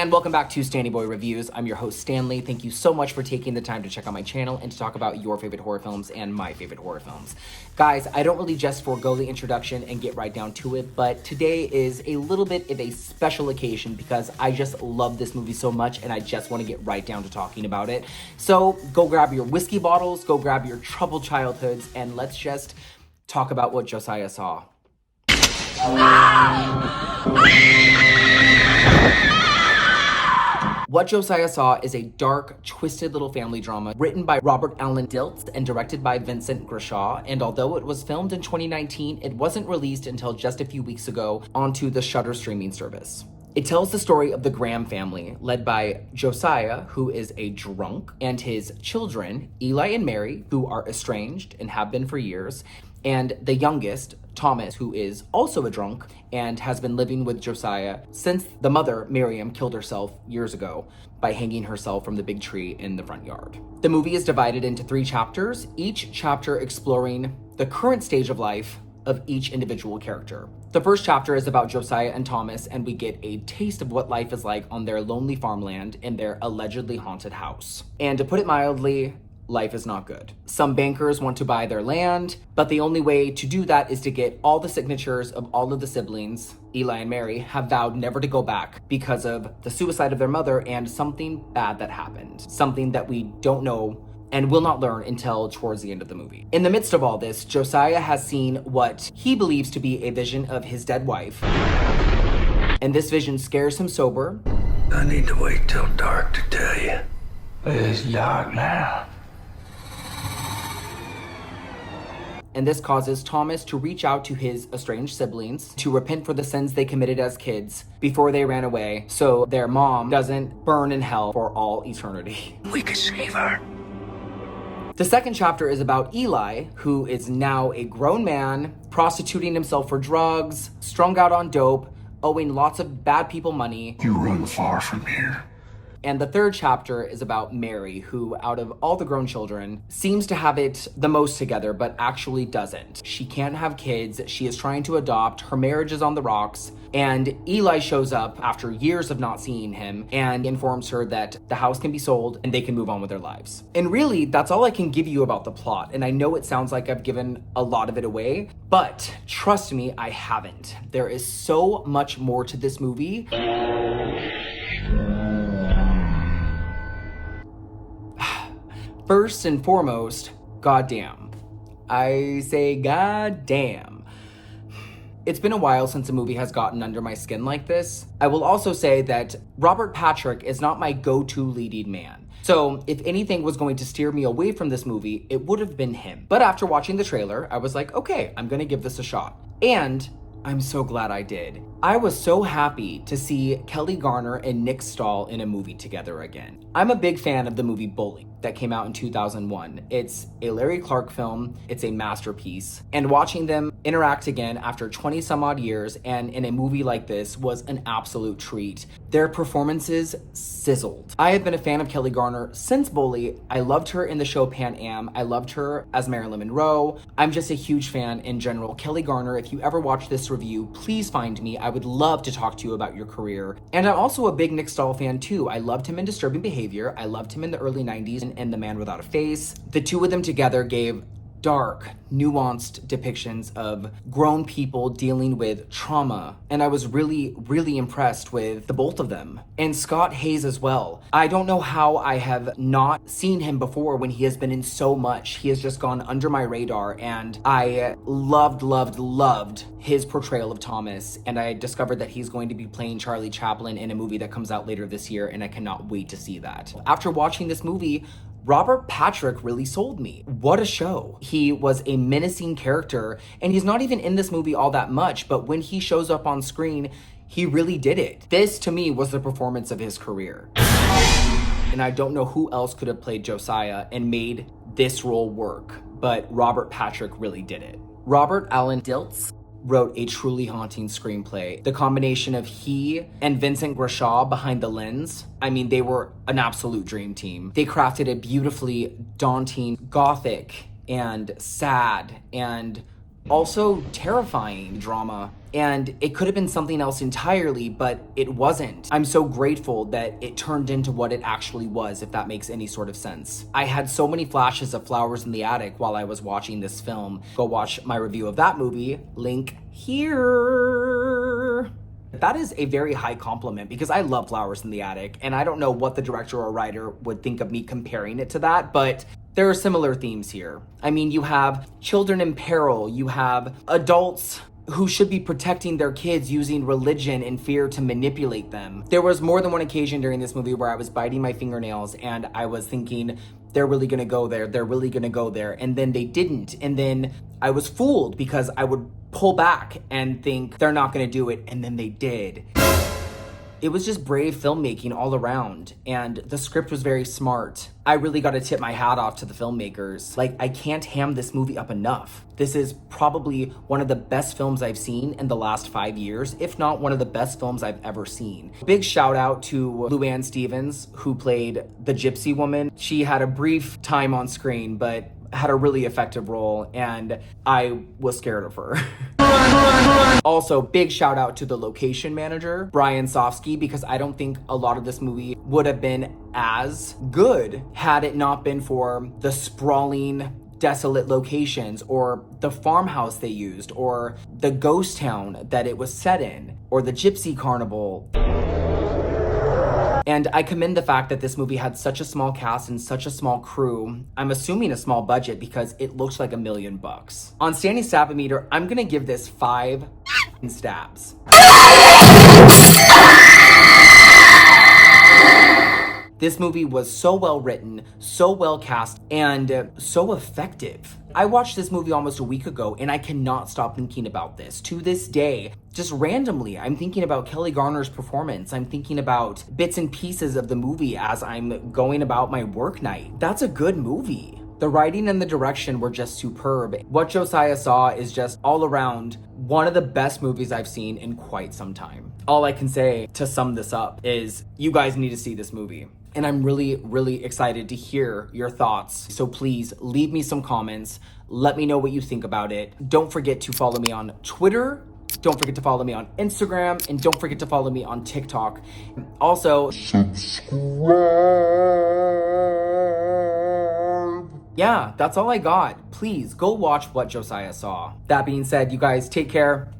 And welcome back to Stanny Boy Reviews. I'm your host, Stanley. Thank you so much for taking the time to check out my channel and to talk about your favorite horror films and my favorite horror films. Guys, I don't really just forego the introduction and get right down to it, but today is a little bit of a special occasion because I just love this movie so much and I just want to get right down to talking about it. So go grab your whiskey bottles, go grab your troubled childhoods, and let's just talk about what Josiah saw. What Josiah Saw is a dark, twisted little family drama written by Robert Allen Hilts and directed by Vincent Grashaw, and although it was filmed in 2019, it wasn't released until just a few weeks ago onto the Shudder streaming service. It tells the story of the Graham family, led by Josiah, who is a drunk, and his children, Eli and Mary, who are estranged and have been for years, and the youngest, Thomas, who is also a drunk and has been living with Josiah since the mother, Miriam, killed herself years ago by hanging herself from the big tree in the front yard. The movie is divided into 3 chapters, each chapter exploring the current stage of life of each individual character. The first chapter is about Josiah and Thomas, and we get a taste of what life is like on their lonely farmland in their allegedly haunted house. And to put it mildly, life is not good. Some bankers want to buy their land, but the only way to do that is to get all the signatures of all of the siblings. Eli and Mary have vowed never to go back because of the suicide of their mother and something bad that happened. Something that we don't know and will not learn until towards the end of the movie. In the midst of all this, Josiah has seen what he believes to be a vision of his dead wife. And this vision scares him sober. I need to wait till dark to tell you. It's dark now. And this causes Thomas to reach out to his estranged siblings to repent for the sins they committed as kids before they ran away, so their mom doesn't burn in hell for all eternity. We could save her. The second chapter is about Eli, who is now a grown man, prostituting himself for drugs, strung out on dope, owing lots of bad people money. You run far from here. And the third chapter is about Mary, who, out of all the grown children, seems to have it the most together, but actually doesn't. She can't have kids, she is trying to adopt, her marriage is on the rocks, and Eli shows up after years of not seeing him and informs her that the house can be sold and they can move on with their lives. And really, that's all I can give you about the plot, and I know it sounds like I've given a lot of it away, but trust me, I haven't. There is so much more to this movie. First and foremost, goddamn. I say goddamn. It's been a while since a movie has gotten under my skin like this. I will also say that Robert Patrick is not my go-to leading man. So if anything was going to steer me away from this movie, it would have been him. But after watching the trailer, I was like, okay, I'm gonna give this a shot. And I'm so glad I did. I was so happy to see Kelli Garner and Stahl in a movie together again. I'm a big fan of the movie Bully that came out in 2001. It's a Larry Clark film, it's a masterpiece, and watching them interact again after 20 some odd years and in a movie like this was an absolute treat. Their performances sizzled. I have been a fan of Kelli Garner since Bully. I loved her in the show Pan Am. I loved her as Marilyn Monroe. I'm just a huge fan in general. Kelli Garner, if you ever watch this review, please find me. I would love to talk to you about your career. And I'm also a big Stahl fan too. I loved him in Disturbing Behavior. I loved him in the early 90s in The Man Without a Face. The two of them together gave dark, nuanced depictions of grown people dealing with trauma. And I was really, really impressed with the both of them. And Scott Haze as well. I don't know how I have not seen him before when he has been in so much. He has just gone under my radar, and I loved his portrayal of Thomas. And I discovered that he's going to be playing Charlie Chaplin in a movie that comes out later this year, and I cannot wait to see that. After watching this movie, Robert Patrick really sold me. What a show. He was a menacing character, and he's not even in this movie all that much, but when he shows up on screen, he really did it. This, to me, was the performance of his career. And I don't know who else could have played Josiah and made this role work, but Robert Patrick really did it. Robert Allen Hilts wrote a truly haunting screenplay. The combination of he and Vincent Grashaw behind the lens, I mean, they were an absolute dream team. They crafted a beautifully daunting, gothic, and sad, and also terrifying drama. And it could have been something else entirely, but it wasn't. I'm so grateful that it turned into what it actually was, if that makes any sort of sense. I had so many flashes of Flowers in the Attic while I was watching this film. Go watch my review of that movie, link here. That is a very high compliment because I love Flowers in the Attic, and I don't know what the director or writer would think of me comparing it to that, but there are similar themes here. I mean, you have children in peril, you have adults who should be protecting their kids using religion and fear to manipulate them. There was more than one occasion during this movie where I was biting my fingernails and I was thinking, they're really gonna go there, they're really gonna go there, and then they didn't. And then I was fooled because I would pull back and think they're not gonna do it, and then they did. It was just brave filmmaking all around, and the script was very smart. I really got to tip my hat off to the filmmakers. Like, I can't ham this movie up enough. This is probably one of the best films I've seen in the last 5 years, if not one of the best films I've ever seen. Big shout out to Luann Stevens, who played the gypsy woman. She had a brief time on screen, but had a really effective role, and I was scared of her. Also, big shout out to the location manager, Brian Sofsky, because I don't think a lot of this movie would have been as good had it not been for the sprawling, desolate locations, or the farmhouse they used, or the ghost town that it was set in, or the gypsy carnival. And I commend the fact that this movie had such a small cast and such a small crew. I'm assuming a small budget because it looks like $1 million. On Stanny Stab-O-Meter, I'm gonna give this 5 stabs. This movie was so well written, so well cast, and so effective. I watched this movie almost a week ago, and I cannot stop thinking about this. To this day, just randomly, I'm thinking about Kelli Garner's performance. I'm thinking about bits and pieces of the movie as I'm going about my work night. That's a good movie. The writing and the direction were just superb. What Josiah Saw is just all around one of the best movies I've seen in quite some time. All I can say to sum this up is you guys need to see this movie. And I'm really, really excited to hear your thoughts. So please leave me some comments. Let me know what you think about it. Don't forget to follow me on Twitter. Don't forget to follow me on Instagram. And don't forget to follow me on TikTok. Also, subscribe. Yeah, that's all I got. Please go watch What Josiah Saw. That being said, you guys take care.